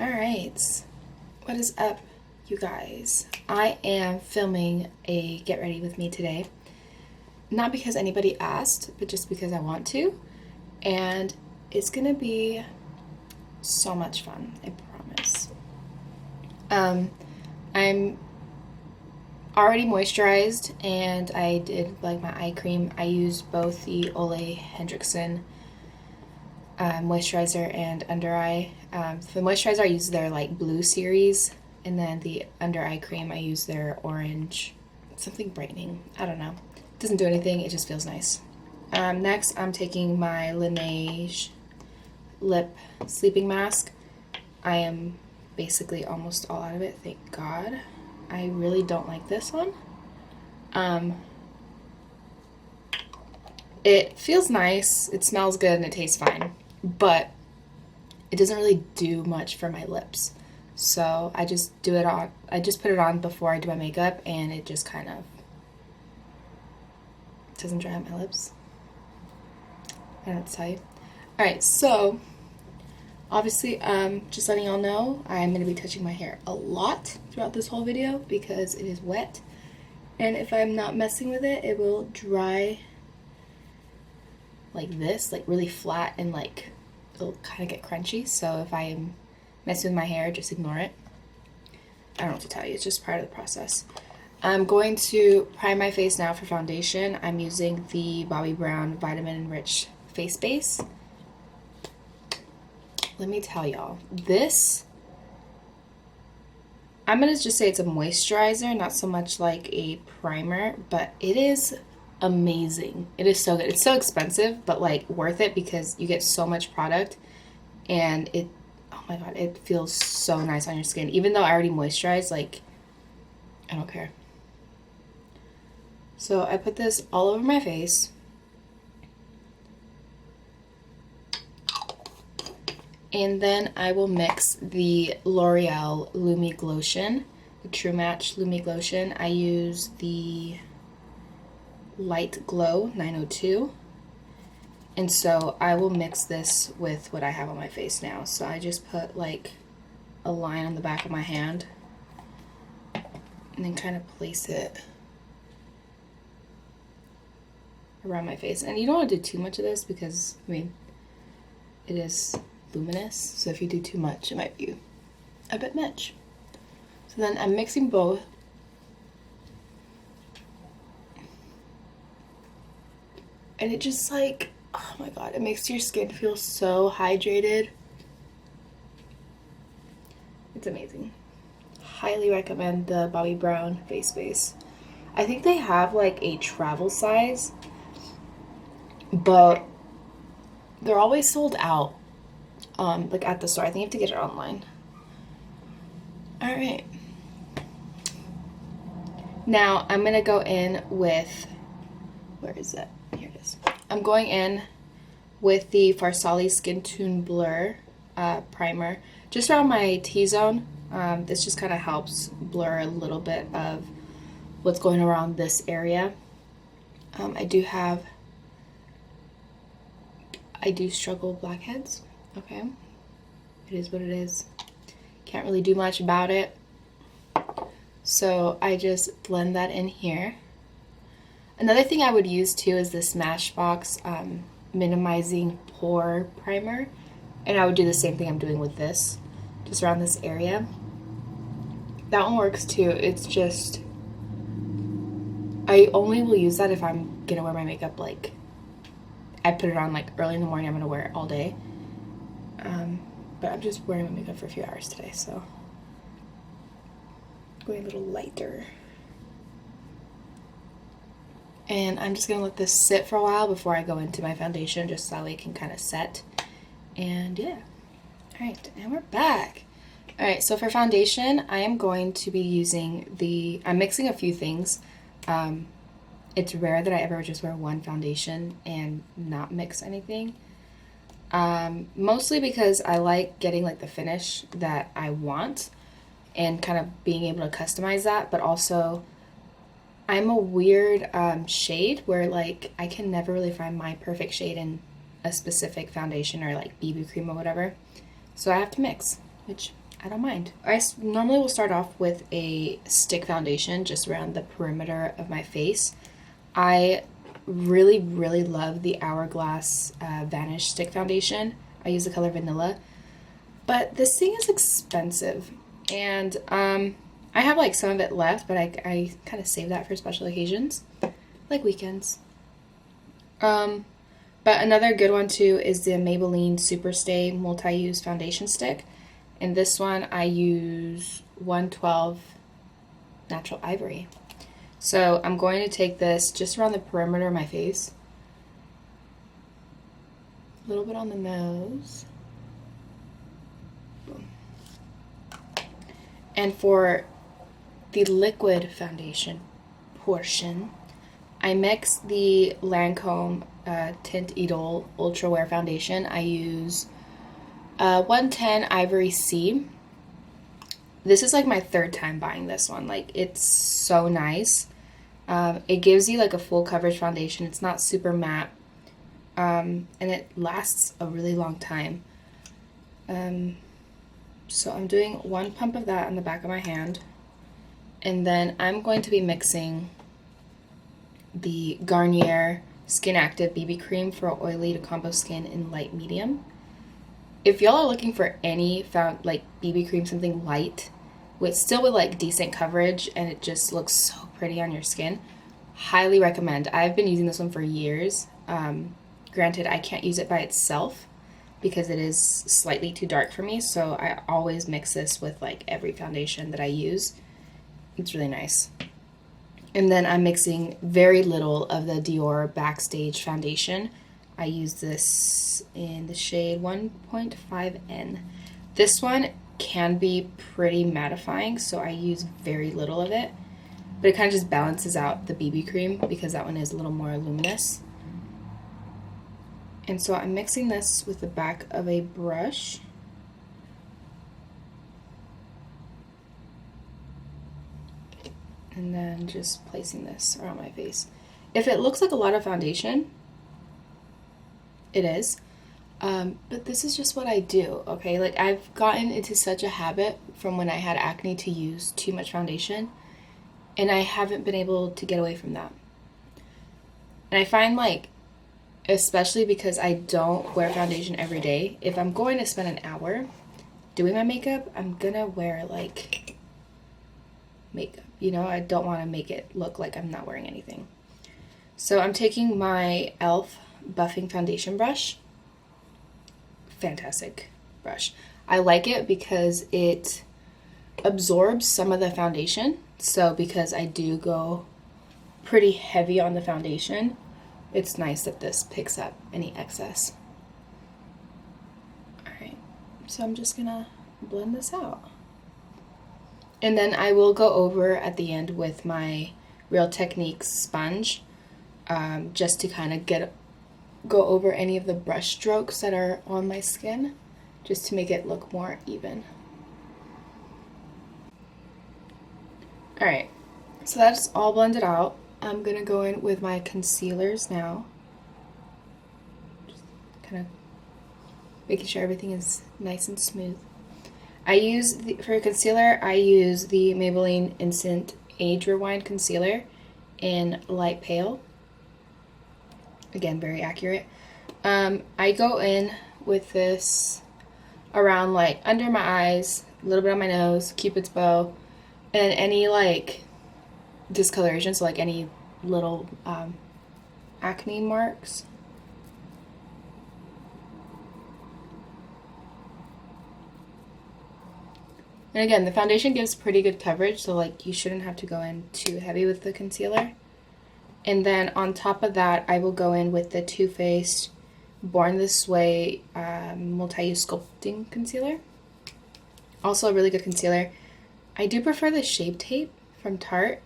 Alright, what is up, you guys? I am filming a get ready with me today. Not because anybody asked, but just because I want to. And it's gonna be so much fun, I promise. I'm already moisturized and I did like my eye cream. I used both the Ole Hendrickson moisturizer and under eye. For the moisturizer, I use their like blue series, and then the under eye cream, I use their orange, something brightening. I don't know. It doesn't do anything. It just feels nice. Next, I'm taking my Laneige lip sleeping mask. I am basically almost all out of it. Thank God. I really don't like this one. It feels nice. It smells good and it tastes fine. But it doesn't really do much for my lips. So I just do it on, I just put it on before I do my makeup, and it just kind of doesn't dry out my lips. I don't know what to tell you. Alright, so obviously, just letting y'all know, I'm going to be touching my hair a lot throughout this whole video because it is wet. And if I'm not messing with it, it will dry like this, like really flat, and like it'll kind of get crunchy. So if I'm messing with my hair, just ignore it. I don't know what to tell you. It's just part of the process. I'm going to prime my face now for foundation. I'm using the Bobbi Brown Vitamin Rich Face Base. Let me tell y'all, this, I'm going to just say it's a moisturizer, not so much like a primer, but it is amazing. It is so good. It's so expensive, but like worth it because you get so much product, and it, oh my God, it feels so nice on your skin. Even though I already moisturized, like, I don't care. So I put this all over my face. And then I will mix the L'Oreal Lumi Glotion, the True Match Lumi Glotion. I use the Light Glow 902. And so I will mix this with what I have on my face now. So I just put like a line on the back of my hand and then kind of place it around my face. And you don't want to do too much of this because, I mean, it is luminous, so if you do too much, it might be a bit much. So then I'm mixing both. And it just like, oh my God, it makes your skin feel so hydrated. It's amazing. Highly recommend the Bobbi Brown face base. I think they have like a travel size, but they're always sold out. Like at the store. I think you have to get it online. Alright. Now I'm gonna go in with, where is it? Here it is. I'm going in with the Farsali Skin Tune Blur primer just around my T-zone. This just kind of helps blur a little bit of what's going around this area. I do struggle with blackheads. Okay, it is what it is. Can't really do much about it. So I just blend that in here. Another thing I would use too is the Smashbox Minimizing Pore Primer. And I would do the same thing I'm doing with this, just around this area. That one works too. It's just, I only will use that if I'm gonna wear my makeup, like, I put it on like early in the morning, I'm gonna wear it all day. But I'm just wearing my makeup for a few hours today, so going a little lighter. And I'm just gonna let this sit for a while before I go into my foundation, just so that way it can kind of set. And yeah. Alright, and we're back. Alright, so for foundation, I am going to be using I'm mixing a few things. It's rare that I ever just wear one foundation and not mix anything. Mostly because I like getting like the finish that I want and kind of being able to customize that, but also I'm a weird shade where like I can never really find my perfect shade in a specific foundation or like BB cream or whatever. So I have to mix, which I don't mind. Normally will start off with a stick foundation just around the perimeter of my face. I really, really love the Hourglass Vanish Stick Foundation. I use the color Vanilla. But this thing is expensive. And I have like some of it left, but I kind of save that for special occasions, like weekends. But another good one too is the Maybelline Superstay Multi-Use Foundation Stick. And this one I use 112 Natural Ivory. So I'm going to take this just around the perimeter of my face. A little bit on the nose. Boom. And for the liquid foundation portion, I mix the Lancome Tint Idole Ultra Wear Foundation. I use 110 Ivory C. This is like my third time buying this one. Like, it's so nice. It gives you like a full coverage foundation. It's not super matte. And it lasts a really long time. So I'm doing one pump of that on the back of my hand. And then I'm going to be mixing the Garnier Skin Active BB Cream for oily to combo skin in light medium. If y'all are looking for any like BB cream, something light, with like decent coverage and it just looks so pretty on your skin, highly recommend. I've been using this one for years. Granted, I can't use it by itself because it is slightly too dark for me, so I always mix this with like every foundation that I use. It's really nice. And then I'm mixing very little of the Dior Backstage Foundation. I use this in the shade 1.5N. This one can be pretty mattifying, so I use very little of it. But it kind of just balances out the BB cream because that one is a little more luminous. And so I'm mixing this with the back of a brush. And then just placing this around my face. If it looks like a lot of foundation, it is. But this is just what I do, okay? Like, I've gotten into such a habit from when I had acne to use too much foundation, and I haven't been able to get away from that. And I find, like, especially because I don't wear foundation every day, if I'm going to spend an hour doing my makeup, I'm gonna wear, like, makeup. You know, I don't want to make it look like I'm not wearing anything. So I'm taking my e.l.f. buffing foundation brush. Fantastic brush. I like it because it absorbs some of the foundation. So because I do go pretty heavy on the foundation, it's nice that this picks up any excess. Alright, so I'm just gonna blend this out. And then I will go over at the end with my Real Techniques sponge, just to kind of go over any of the brush strokes that are on my skin, just to make it look more even. Alright, so that's all blended out. I'm going to go in with my concealers now. Just kind of making sure everything is nice and smooth. For concealer, I use the Maybelline Instant Age Rewind Concealer in Light Pale. Again, very accurate. I go in with this around like under my eyes, a little bit on my nose, Cupid's bow, and any like discoloration, so like any little acne marks. And again, the foundation gives pretty good coverage, so like you shouldn't have to go in too heavy with the concealer. And then on top of that, I will go in with the Too Faced Born This Way Multi-Use Sculpting Concealer. Also a really good concealer. I do prefer the Shape Tape from Tarte,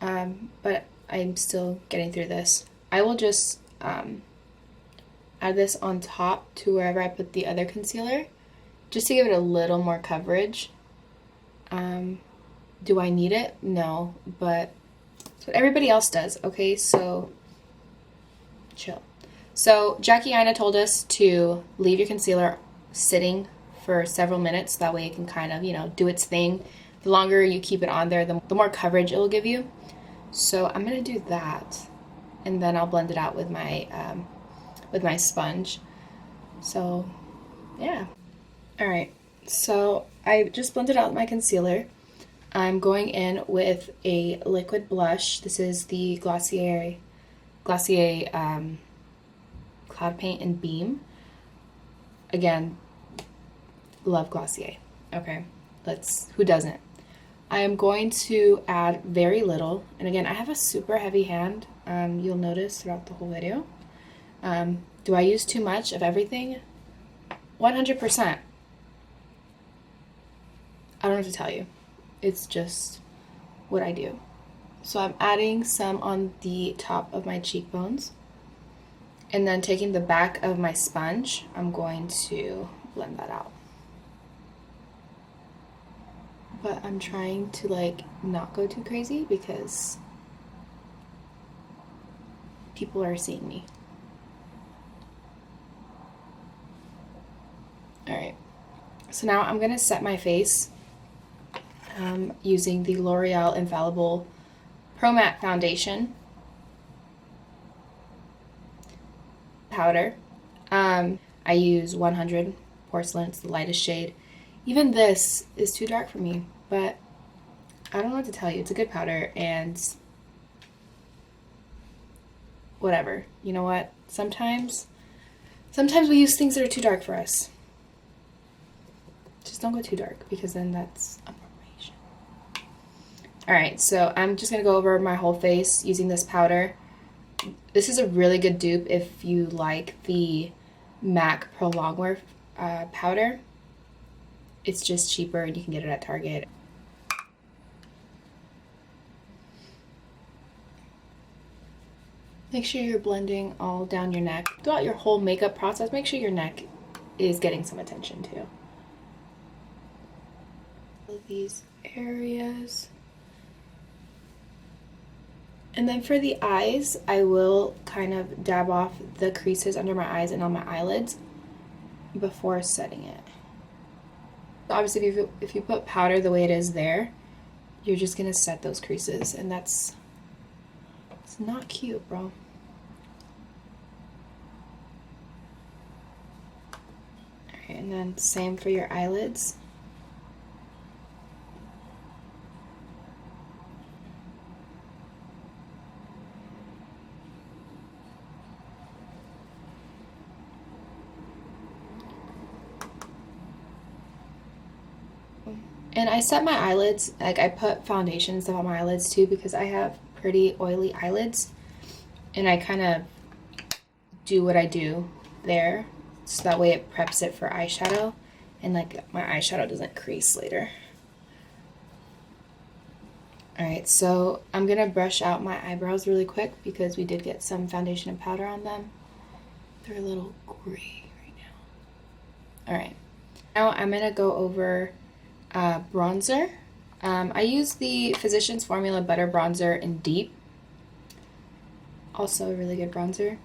but I'm still getting through this. I will just add this on top to wherever I put the other concealer, just to give it a little more coverage. Do I need it? No, but it's what everybody else does, okay? So, chill. So, Jackie Aina told us to leave your concealer sitting for several minutes. That way it can kind of, you know, do its thing. The longer you keep it on there, the more coverage it will give you. So I'm going to do that, and then I'll blend it out with my sponge. So yeah. All right, so I just blended out my concealer. I'm going in with a liquid blush. This is the Glossier Cloud Paint and Beam. Again, love Glossier. Okay, who doesn't? I am going to add very little, and again, I have a super heavy hand. You'll notice throughout the whole video. Do I use too much of everything? 100%. I don't know what to tell you. It's just what I do. So I'm adding some on the top of my cheekbones, and then taking the back of my sponge, I'm going to blend that out. But I'm trying to like not go too crazy because people are seeing me. Alright, so now I'm gonna set my face using the L'Oreal Infallible Pro Matte Foundation powder. I use 100 Porcelain, it's the lightest shade. Even this is too dark for me, but I don't know what to tell you. It's a good powder, and whatever. You know what? Sometimes we use things that are too dark for us. Just don't go too dark, because then that's appropriation. Alright, so I'm just going to go over my whole face using this powder. This is a really good dupe if you like the MAC Pro Longwear powder. It's just cheaper and you can get it at Target. Make sure you're blending all down your neck. Throughout your whole makeup process, make sure your neck is getting some attention too. These areas. And then for the eyes, I will kind of dab off the creases under my eyes and on my eyelids before setting it. Obviously, if you put powder the way it is there, you're just gonna set those creases, and it's not cute, bro. Alright, and then same for your eyelids. And I set my eyelids, like I put foundation stuff on my eyelids too, because I have pretty oily eyelids, and I kind of do what I do there, so that way it preps it for eyeshadow, and like my eyeshadow doesn't crease later. Alright, so I'm gonna brush out my eyebrows really quick because we did get some foundation and powder on them. They're a little gray right now. Alright, now I'm gonna go over bronzer. I use the Physicians Formula Butter Bronzer in Deep. Also a really good bronzer.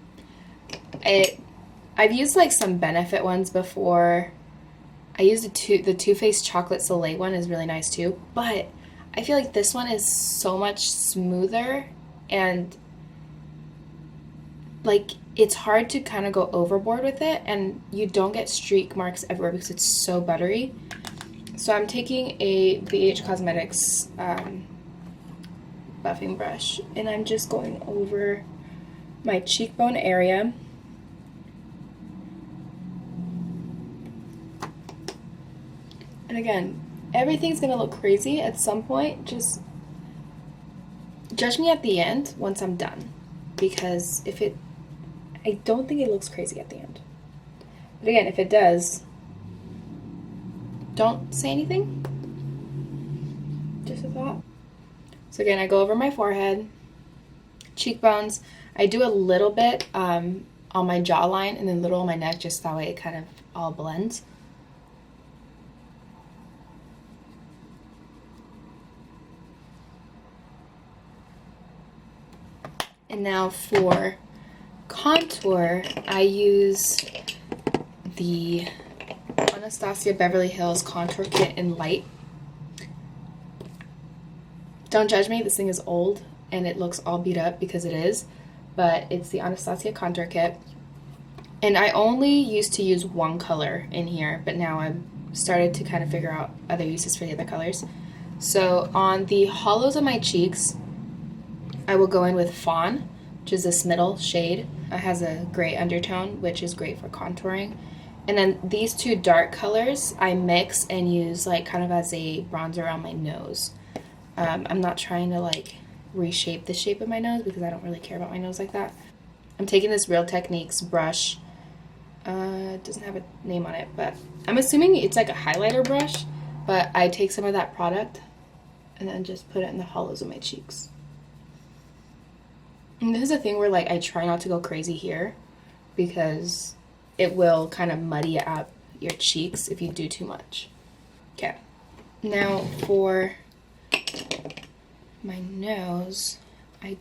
I've used like some Benefit ones before. I used the Too Faced Chocolate Soleil one is really nice too, but I feel like this one is so much smoother, and like it's hard to kind of go overboard with it, and you don't get streak marks everywhere because it's so buttery. So I'm taking a BH Cosmetics buffing brush, and I'm just going over my cheekbone area. And again, everything's gonna look crazy at some point. Just judge me at the end once I'm done, because I don't think it looks crazy at the end. But again, if it does, don't say anything. Just a thought. So again, I go over my forehead, cheekbones. I do a little bit on my jawline and then a little on my neck, just that way it kind of all blends. And now for contour, I use the Anastasia Beverly Hills Contour Kit in Light. Don't judge me, this thing is old and it looks all beat up because it is, but it's the Anastasia Contour Kit. And I only used to use one color in here, but now I've started to kind of figure out other uses for the other colors. So on the hollows of my cheeks, I will go in with Fawn, which is this middle shade. It has a gray undertone, which is great for contouring. And then these two dark colors I mix and use like kind of as a bronzer on my nose. I'm not trying to like reshape the shape of my nose because I don't really care about my nose like that. I'm taking this Real Techniques brush. It doesn't have a name on it, but I'm assuming it's like a highlighter brush, but I take some of that product and then just put it in the hollows of my cheeks. And this is a thing where like I try not to go crazy here because it will kind of muddy up your cheeks if you do too much. Okay, now for my nose, I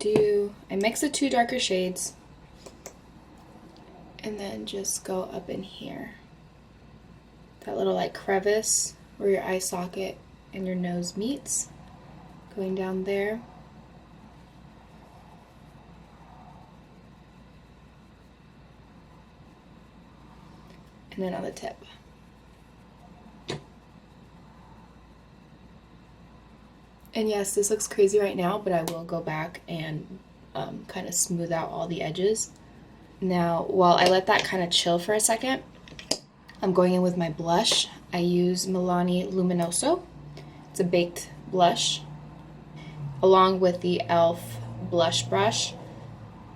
mix the two darker shades and then just go up in here. That little like crevice where your eye socket and your nose meets, going down there. And then on the tip. And yes, this looks crazy right now, but I will go back and kind of smooth out all the edges. Now, while I let that kind of chill for a second, I'm going in with my blush. I use Milani Luminoso. It's a baked blush, along with the e.l.f. blush brush.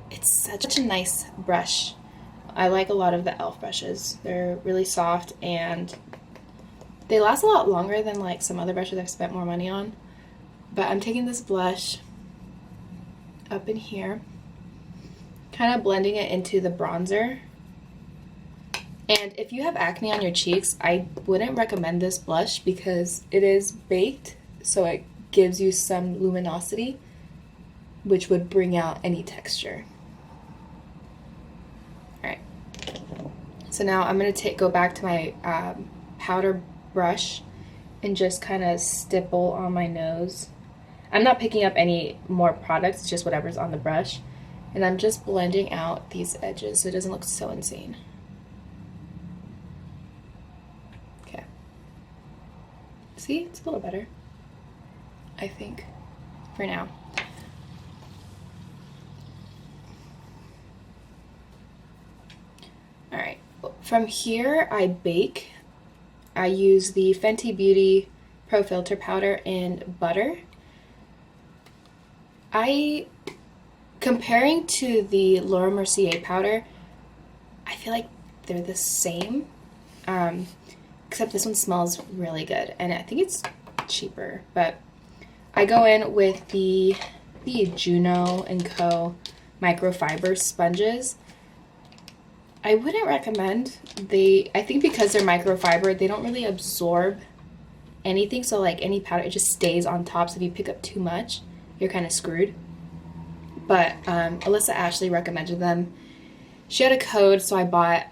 It's such a nice brush. I like a lot of the e.l.f. brushes. They're really soft and they last a lot longer than like some other brushes I've spent more money on. But I'm taking this blush up in here, kind of blending it into the bronzer. And if you have acne on your cheeks, I wouldn't recommend this blush because it is baked, so it gives you some luminosity, which would bring out any texture. Alright, so now I'm going to go back to my powder brush and just kind of stipple on my nose. I'm not picking up any more products, it's just whatever's on the brush. And I'm just blending out these edges so it doesn't look so insane. Okay. See, it's a little better, I think, for now. Alright, from here I bake. I use the Fenty Beauty Pro Filter Powder in Butter. Comparing to the Laura Mercier powder, I feel like they're the same, except this one smells really good, and I think it's cheaper, but I go in with the Juno & Co. microfiber sponges. I wouldn't recommend, I think because they're microfiber, they don't really absorb anything, so like any powder, it just stays on top, so if you pick up too much, you're kind of screwed. But Alyssa Ashley recommended them. She had a code, so I bought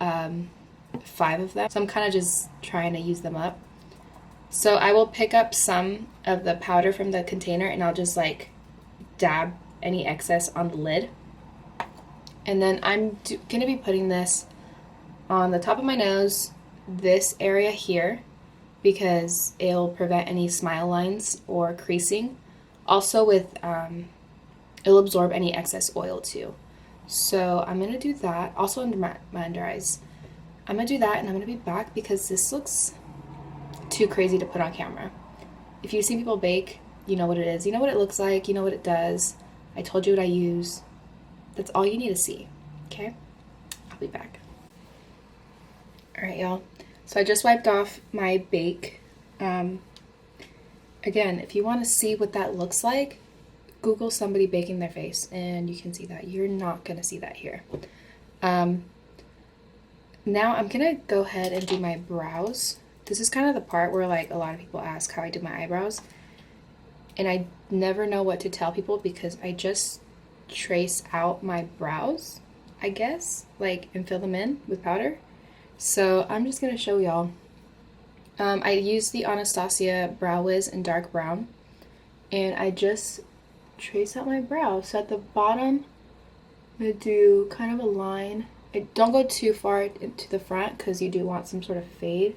5 of them. So I'm kind of just trying to use them up. So I will pick up some of the powder from the container and I'll just like dab any excess on the lid. And then I'm going to be putting this on the top of my nose, this area here, because it'll prevent any smile lines or creasing. Also with, it'll absorb any excess oil too. So I'm going to do that. Also under my under eyes. I'm going to do that and I'm going to be back because this looks too crazy to put on camera. If you've seen people bake, you know what it is. You know what it looks like. You know what it does. I told you what I use. That's all you need to see. Okay? I'll be back. Alright, y'all. So I just wiped off my bake. Again, if you want to see what that looks like, Google somebody baking their face and you can see that. You're not going to see that here. Now I'm going to go ahead and do my brows. This is kind of the part where like a lot of people ask how I do my eyebrows. And I never know what to tell people because I just trace out my brows, I guess, like, and fill them in with powder. So I'm just going to show y'all I use the Anastasia Brow Wiz in dark brown, and I just trace out my brow. So at the bottom, I'm going to do kind of a line. Don't go too far into the front because you do want some sort of fade.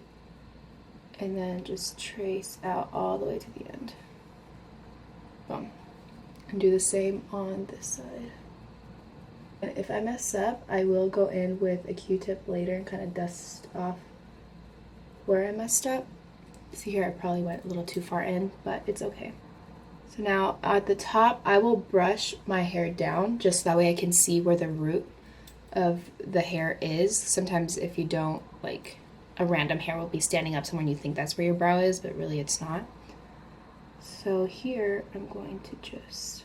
And then just trace out all the way to the end. Boom. And do the same on this side. And if I mess up, I will go in with a Q-tip later and kind of dust off where I messed up. See here, I probably went a little too far in, but it's okay. So now at the top, I will brush my hair down just so that way I can see where the root of the hair is. Sometimes if you don't, like, a random hair will be standing up somewhere and you think that's where your brow is, but really it's not. So here, I'm going to just,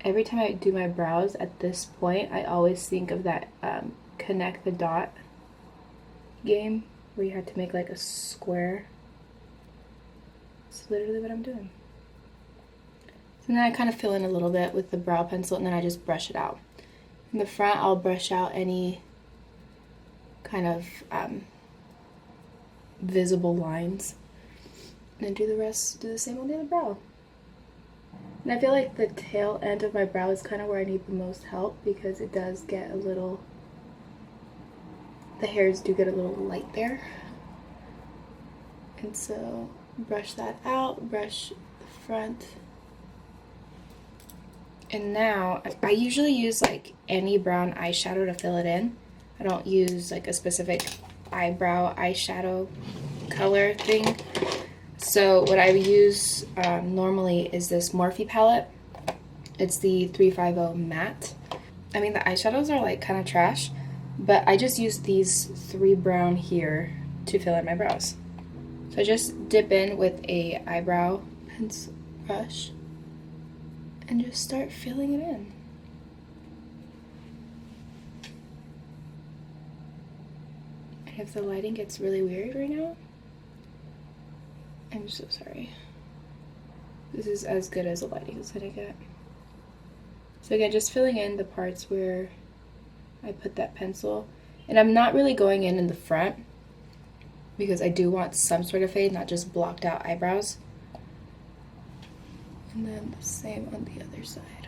every time I do my brows at this point, I always think of that connect the dot game where you have to make like a square. It's literally what I'm doing. So then I kind of fill in a little bit with the brow pencil and then I just brush it out. In the front, I'll brush out any kind of visible lines. And then do the rest, do the same on the other brow. And I feel like the tail end of my brow is kind of where I need the most help because it does get a little, the hairs do get a little light there. And so brush that out, brush the front. And now, I usually use like any brown eyeshadow to fill it in. I don't use like a specific eyebrow eyeshadow color thing. So what I use normally is this Morphe palette. It's the 350 matte. I mean, the eyeshadows are like kind of trash, but I just use these 3 brown here to fill in my brows. So I just dip in with a eyebrow pencil brush and just start filling it in. And if the lighting gets really weird right now, I'm so sorry. This is as good as the lighting is gonna get. So again, just filling in the parts where I put that pencil. And I'm not really going in the front because I do want some sort of fade, not just blocked out eyebrows. And then the same on the other side.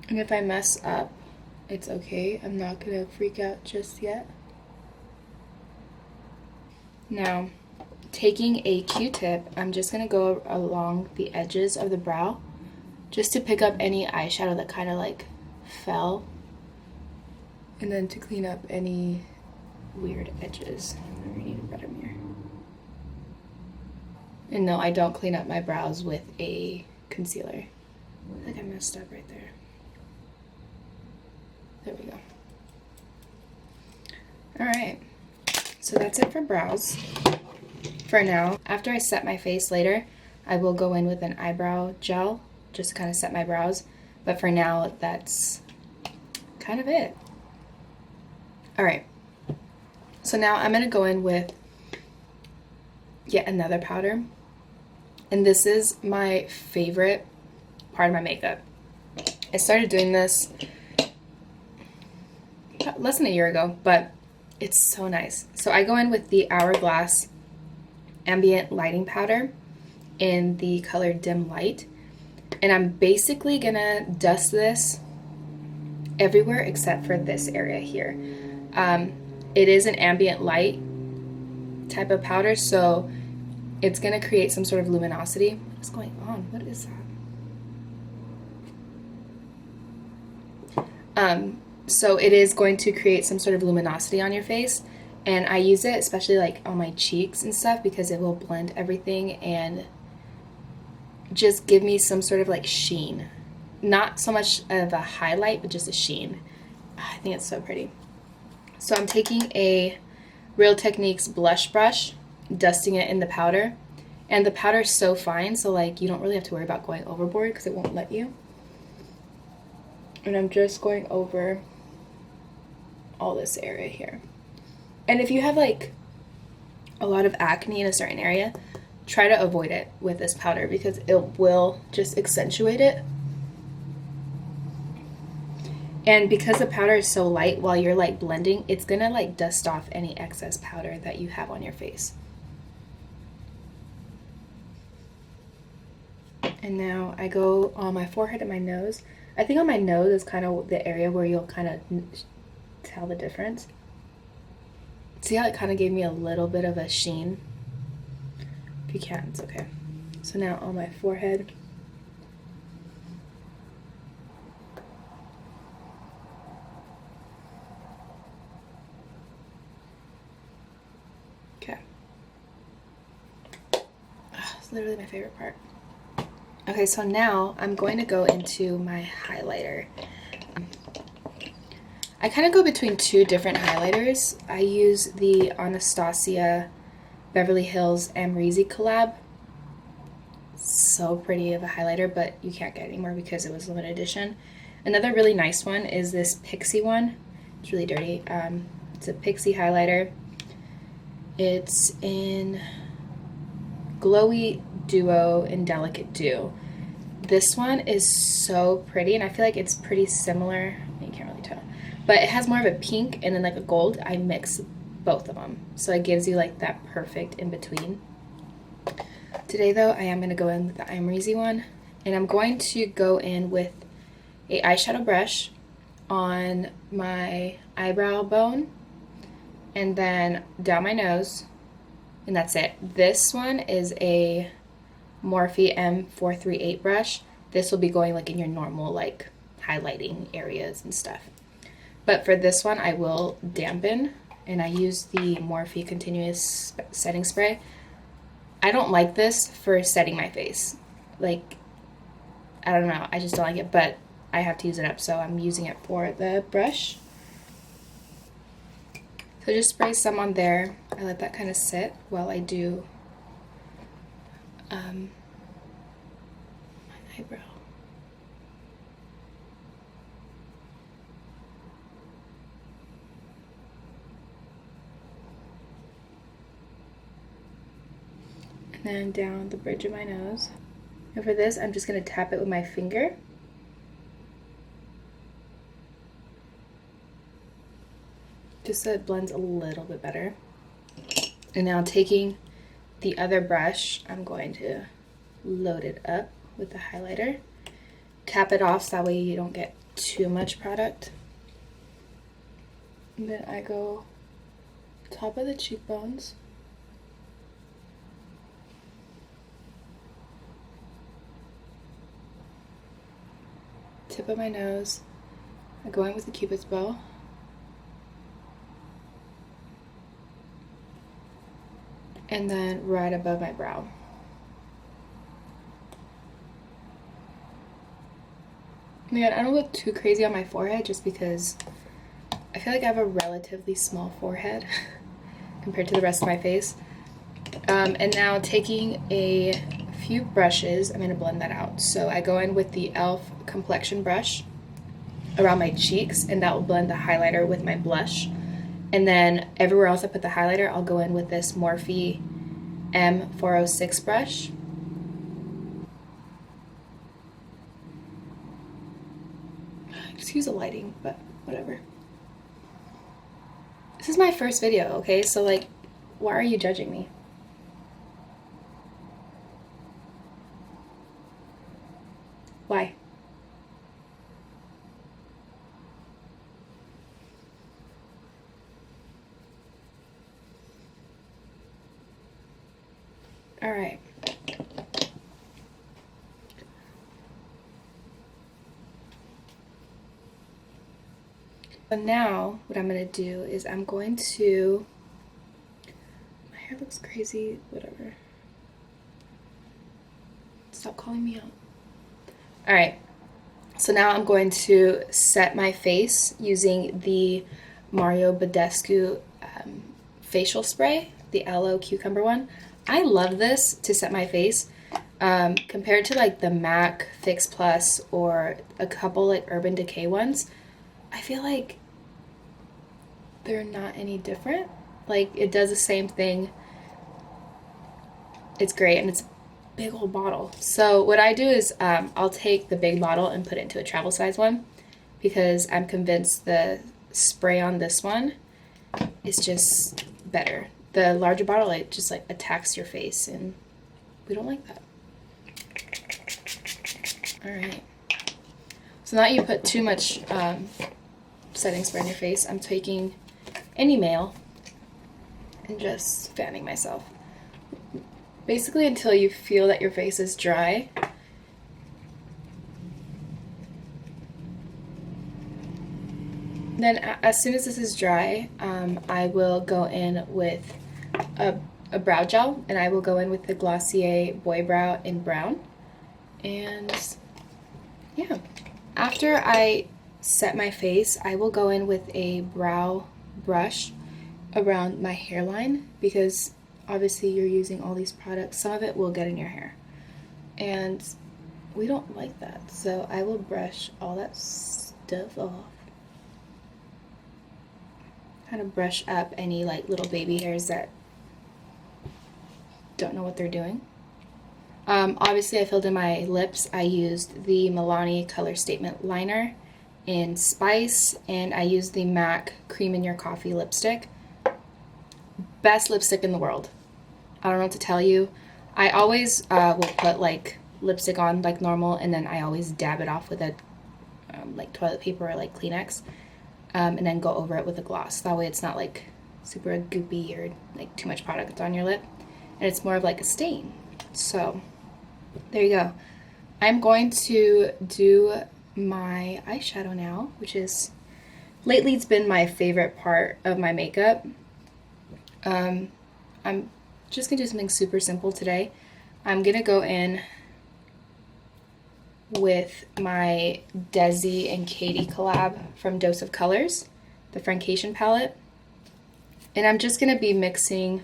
And if I mess up, it's okay. I'm not gonna freak out just yet. Now, taking a Q-tip, I'm just going to go along the edges of the brow just to pick up any eyeshadow that kind of like fell, and then to clean up any weird edges. I need a better mirror. And no, I don't clean up my brows with a concealer. I think I messed up right there. There we go. Alright, so that's it for brows. For now, after I set my face later, I will go in with an eyebrow gel just to kind of set my brows. But for now, that's kind of it. Alright, so now I'm going to go in with yet another powder. And this is my favorite part of my makeup. I started doing this less than a year ago, but it's so nice. So I go in with the Hourglass Ambient Lighting Powder in the color Dim Light. And I'm basically gonna dust this everywhere except for this area here. It is an ambient light type of powder, so it's gonna create some sort of luminosity. What's going on? What is that? So it is going to create some sort of luminosity on your face. And I use it especially like on my cheeks and stuff because it will blend everything and just give me some sort of like sheen. Not so much of a highlight, but just a sheen. I think it's so pretty. So I'm taking a Real Techniques blush brush, dusting it in the powder. And the powder is so fine, so like you don't really have to worry about going overboard because it won't let you. And I'm just going over all this area here. And if you have like a lot of acne in a certain area, try to avoid it with this powder because it will just accentuate it. And because the powder is so light, while you're like blending, it's gonna like dust off any excess powder that you have on your face. And now I go on my forehead and my nose. I think on my nose is kind of the area where you'll kind of tell the difference. See how it kind of gave me a little bit of a sheen? If you can't, it's okay. So now on my forehead. Okay. It's literally my favorite part. Okay, so now I'm going to go into my highlighter. I kind of go between two different highlighters. I use the Anastasia Beverly Hills Amrezy collab. So pretty of a highlighter, but you can't get it anymore because it was limited edition. Another really nice one is this Pixie one. It's really dirty. It's a Pixie highlighter. It's in Glowy Duo and Delicate Dew. This one is so pretty, and I feel like it's pretty similar. You can't really tell, but it has more of a pink and then like a gold. I mix both of them, so it gives you like that perfect in between. Today though, I am going to go in with the Amrezy one, and I'm going to go in with a eyeshadow brush on my eyebrow bone and then down my nose, and that's it. This one is a Morphe M438 brush. This will be going like in your normal like highlighting areas and stuff. But for this one, I will dampen, and I use the Morphe Continuous Setting Spray. I don't like this for setting my face. Like, I don't know, I just don't like it, but I have to use it up, so I'm using it for the brush. So just spray some on there. I let that kind of sit while I do my eyebrow. And then down the bridge of my nose. And for this, I'm just going to tap it with my finger. Just so it blends a little bit better. And now taking the other brush, I'm going to load it up with the highlighter. Cap it off so that way you don't get too much product. And then I go top of the cheekbones. Tip of my nose. I go in with the Cupid's bow. And then right above my brow. And again, I don't go too crazy on my forehead just because I feel like I have a relatively small forehead compared to the rest of my face. And now taking a few brushes, I'm going to blend that out. So I go in with the e.l.f. complexion brush around my cheeks, and that will blend the highlighter with my blush. And then everywhere else I put the highlighter, I'll go in with this Morphe M406 brush. Excuse the lighting, but whatever. This is my first video, okay? So like, why are you judging me? Why? All right. So now what I'm going to do is I'm going to, my hair looks crazy, whatever. Stop calling me out. All right. So now I'm going to set my face using the Mario Badescu facial spray, the aloe cucumber one. I love this to set my face. Compared to like the MAC Fix Plus or a couple like Urban Decay ones, I feel like they're not any different. Like it does the same thing. It's great, and it's a big old bottle. So what I do is I'll take the big bottle and put it into a travel size one, because I'm convinced the spray on this one is just better. The larger bottle, it just like attacks your face, and we don't like that. All right. So now you put too much setting spray on your face. I'm taking any male and just fanning myself. Basically until you feel that your face is dry. Then as soon as this is dry, I will go in with a brow gel, and I will go in with the Glossier Boy Brow in brown. And yeah, after I set my face, I will go in with a brow brush around my hairline, because obviously you're using all these products. Some of it will get in your hair, and we don't like that. So I will brush all that stuff off. Kind of brush up any like little baby hairs that don't know what they're doing. Obviously I filled in my lips. I used the Milani Color Statement Liner in Spice, and I used the MAC Cream in Your Coffee lipstick. Best lipstick in the world. I don't know what to tell you. I always will put like lipstick on like normal, and then I always dab it off with a like toilet paper or like Kleenex. And then go over it with a gloss. That way it's not like super goopy or like too much product on your lip, and it's more of like a stain. So there you go. I'm going to do my eyeshadow now, which is lately it's been my favorite part of my makeup. I'm just gonna do something super simple today. I'm gonna go in with my Desi and Katie collab from Dose of Colors, the Francation palette. And I'm just going to be mixing,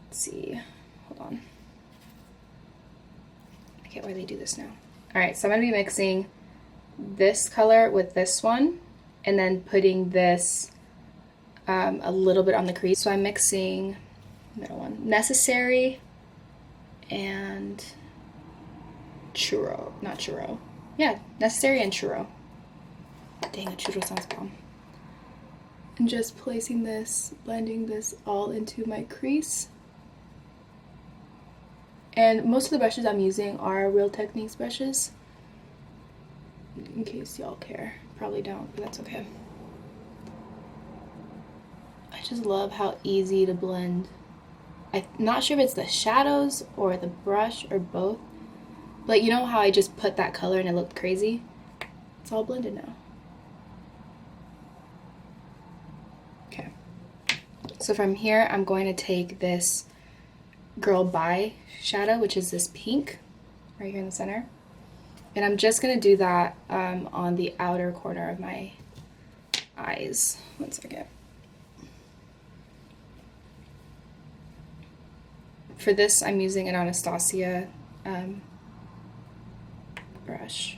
let's see, hold on. I can't really do this now. Alright, so I'm going to be mixing this color with this one, and then putting this a little bit on the crease. So I'm mixing, middle one, Necessary and Churro, not Churro. Yeah, Necessary and Churro. Dang, a Churro sounds bomb. And just placing this, blending this all into my crease. And most of the brushes I'm using are Real Techniques brushes, in case y'all care. Probably don't, but that's okay. I just love how easy to blend. I'm not sure if it's the shadows or the brush or both. But you know how I just put that color and it looked crazy? It's all blended now. Okay. So from here, I'm going to take this Girl Bye shadow, which is this pink, right here in the center. And I'm just going to do that on the outer corner of my eyes. One second. For this, I'm using an Anastasia brush.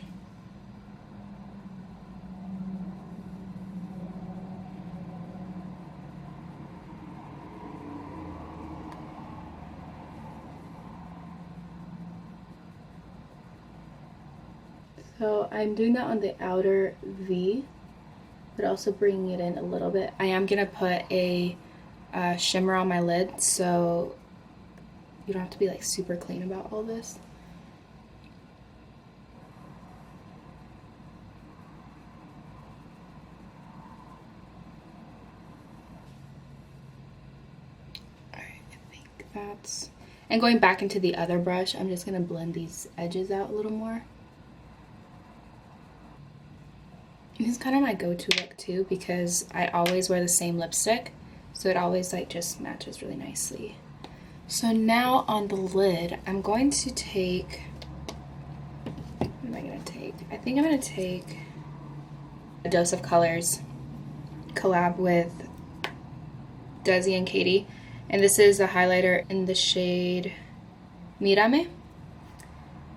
So I'm doing that on the outer V, but also bringing it in a little bit. I am gonna put a shimmer on my lid, so you don't have to be like super clean about all this. That's, and going back into the other brush, I'm just going to blend these edges out a little more. And this is kind of my go-to look too, because I always wear the same lipstick, so it always like just matches really nicely. So now on the lid, I'm going to take, what am I going to take? I think I'm going to take a Dose of Colors collab with Desi and Katie. And this is a highlighter in the shade Mírame.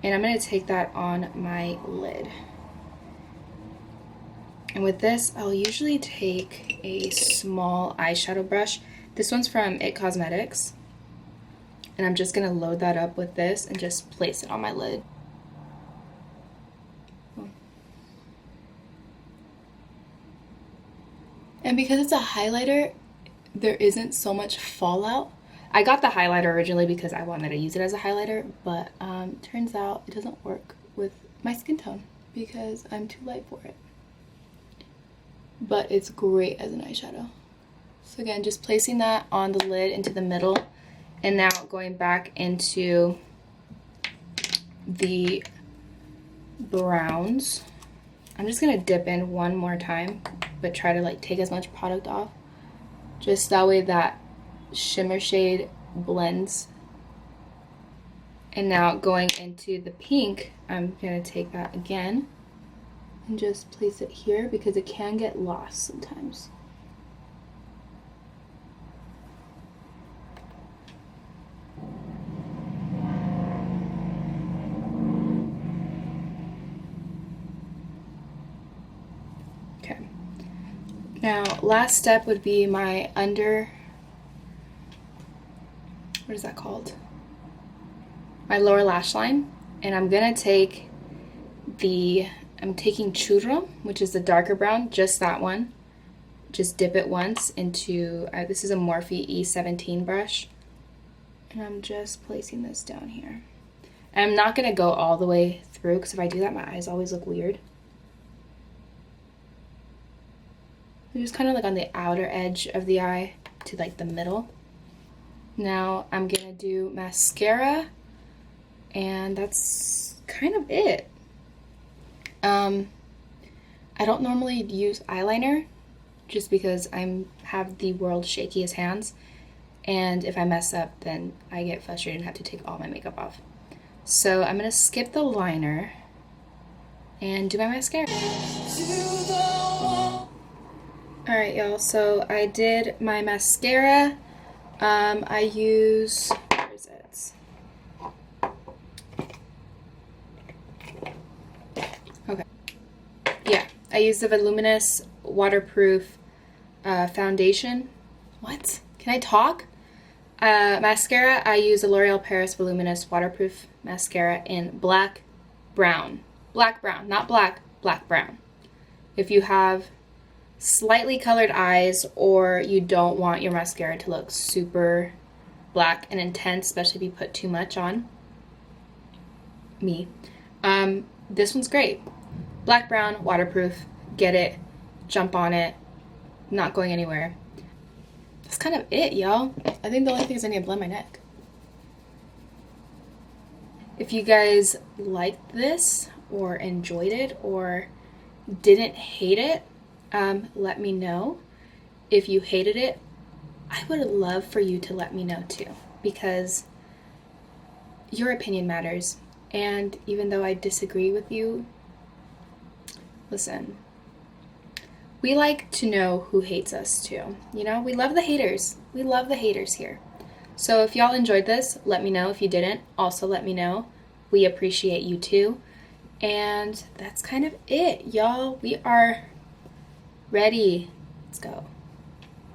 And I'm going to take that on my lid. And with this, I'll usually take a small eyeshadow brush. This one's from It Cosmetics. And I'm just going to load that up with this and just place it on my lid. And because it's a highlighter, there isn't so much fallout. I got the highlighter originally because I wanted to use it as a highlighter, but turns out it doesn't work with my skin tone because I'm too light for it. But it's great as an eyeshadow. So again, just placing that on the lid into the middle, and now going back into the browns. I'm just gonna dip in one more time, but try to like take as much product off, just that way that shimmer shade blends. And now going into the pink, I'm gonna take that again and just place it here because it can get lost sometimes. Okay. Now, last step would be my what is that called? My lower lash line. And I'm gonna take I'm taking Churro, which is the darker brown, just that one. Just dip it once into, this is a Morphe E17 brush. And I'm just placing this down here. And I'm not gonna go all the way through, because if I do that, my eyes always look weird. Just kind of like on the outer edge of the eye to like the middle. Now I'm gonna do mascara, and that's kind of it. I don't normally use eyeliner just because I have the world's shakiest hands, and if I mess up, then I get frustrated and have to take all my makeup off. So I'm gonna skip the liner and do my mascara. Alright, y'all, so I did my mascara. I use, where is it? Okay. Yeah, I use the Voluminous Waterproof Foundation. What? Can I talk? Mascara, I use the L'Oreal Paris Voluminous Waterproof Mascara in black brown. Black brown, not black, black brown. If you have slightly colored eyes, or you don't want your mascara to look super black and intense, especially if you put too much on, this one's great. Black, brown, waterproof, get it, jump on it, not going anywhere. That's kind of it, y'all. I think the only thing is I need to blend my neck. If you guys liked this, or enjoyed it, or didn't hate it, let me know. If you hated it, I would love for you to let me know too, because your opinion matters. And even though I disagree with you, listen, we like to know who hates us too. You know, we love the haters. We love the haters here. So if y'all enjoyed this, let me know. If you didn't, also let me know. We appreciate you too. And that's kind of it, y'all. We are ready. Let's go.